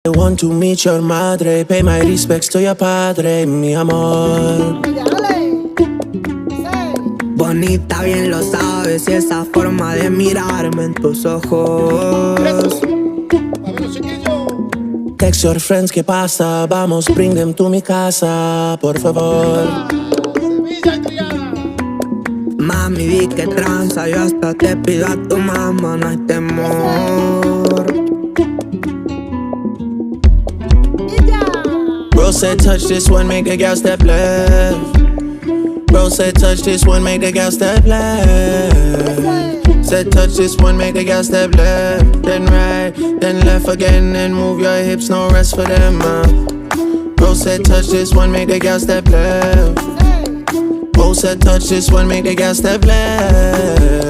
I want to meet your madre, pay my respects to your padre, mi amor. Bonita, bien lo sabes, y esa forma de mirarme en tus ojos. Text your friends, ¿qué pasa? Vamos, bring them to mi casa, por favor. Mami, di que tranza, yo hasta te pido a tu mamá, no hay temor. Bro said touch this one, make a girl step left. Bro said touch this one, make a girl step left. Said touch this one, make a girl step left. Then right, then left again, and move your hips, no rest for them. Bro said touch this one, make a girl step left. Bro said touch this one, make a girl step left.